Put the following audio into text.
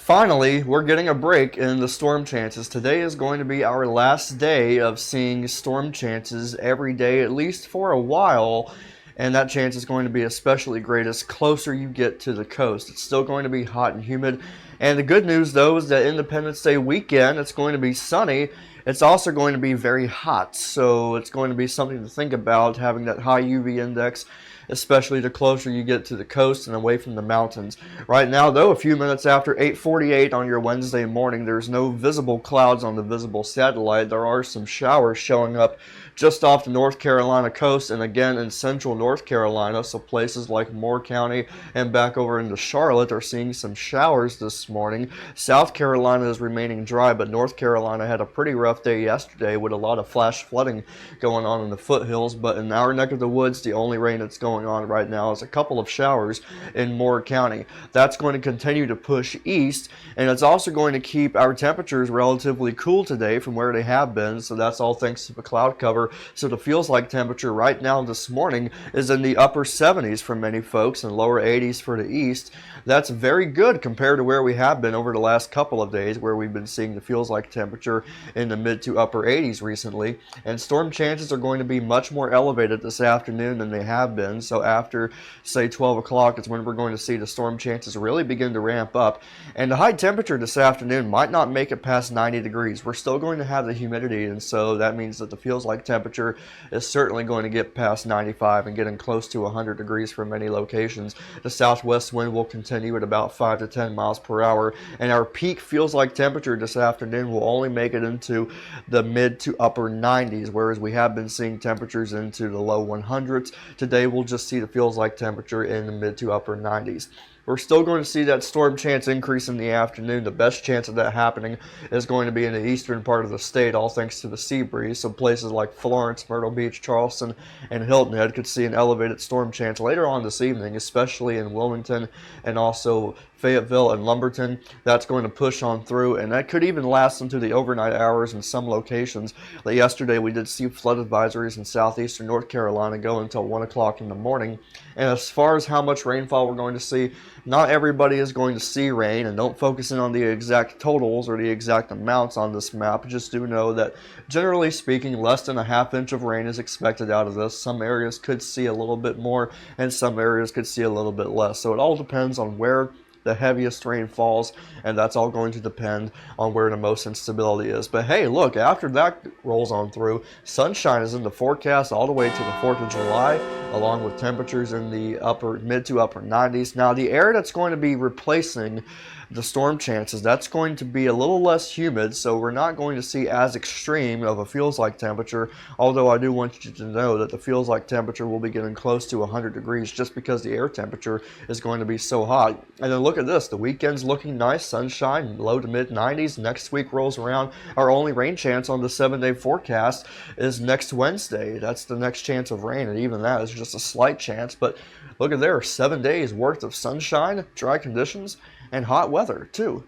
Finally, we're getting a break in the storm chances. Today is going to be our last day of seeing storm chances every day, at least for a while. And that chance is going to be especially great as closer you get to the coast. It's still going to be hot and humid. And the good news, though, is that Independence Day weekend, it's going to be sunny. It's also going to be very hot. So it's going to be something to think about, having that high UV index, especially the closer you get to the coast and away from the mountains. Right now, though, a few minutes after 8:48 on your Wednesday morning, there's no visible clouds on the visible satellite. There are some showers showing up just off the North Carolina coast and again in central North Carolina. So places like Moore County and back over into Charlotte are seeing some showers this morning. South Carolina is remaining dry, but North Carolina had a pretty rough day yesterday with a lot of flash flooding going on in the foothills. But in our neck of the woods, the only rain that's going on right now is a couple of showers in Moore County. That's going to continue to push east, and it's also going to keep our temperatures relatively cool today from where they have been. So that's all thanks to the cloud cover. So the feels like temperature right now this morning is in the upper 70s for many folks and lower 80s for the east. That's very good compared to where we have been over the last couple of days, where we've been seeing the feels like temperature in the mid to upper 80s recently. And storm chances are going to be much more elevated this afternoon than they have been. So after, say, 12 o'clock is when we're going to see the storm chances really begin to ramp up. And the high temperature this afternoon might not make it past 90 degrees. We're still going to have the humidity, and so that means that the feels like temperature is certainly going to get past 95 and getting close to 100 degrees for many locations. The southwest wind will continue at about 5 to 10 miles per hour, and our peak feels like temperature this afternoon will only make it into the mid to upper 90s, whereas we have been seeing temperatures into the low 100s. Today we'll just see the feels like temperature in the mid to upper 90s. We're still going to see that storm chance increase in the afternoon. The best chance of that happening is going to be in the eastern part of the state, all thanks to the sea breeze. So places like Florence, Myrtle Beach, Charleston, and Hilton Head could see an elevated storm chance later on this evening, especially in Wilmington and also Fayetteville and Lumberton. That's going to push on through, and that could even last into the overnight hours in some locations. Like yesterday, we did see flood advisories in southeastern North Carolina go until 1 o'clock in the morning. And as far as how much rainfall we're going to see, not everybody is going to see rain, and don't focus in on the exact totals or the exact amounts on this map. Just do know that, generally speaking, less than a half inch of rain is expected out of this. Some areas could see a little bit more, and some areas could see a little bit less. So it all depends on where the heaviest rain falls, and that's all going to depend on where the most instability is. But hey, look, after that rolls on through, sunshine is in the forecast all the way to the 4th of July, along with temperatures in the mid to upper 90s. Now, the air that's going to be replacing the storm chances, that's going to be a little less humid, so we're not going to see as extreme of a feels like temperature, although I do want you to know that the feels like temperature will be getting close to 100 degrees just because the air temperature is going to be so hot. And then look at this, the weekend's looking nice, sunshine, low to mid 90s. Next week rolls around, our only rain chance on the 7-day forecast is next Wednesday. That's the next chance of rain, and even that is just a slight chance. But look at there, 7 days worth of sunshine, dry conditions, and hot weather too.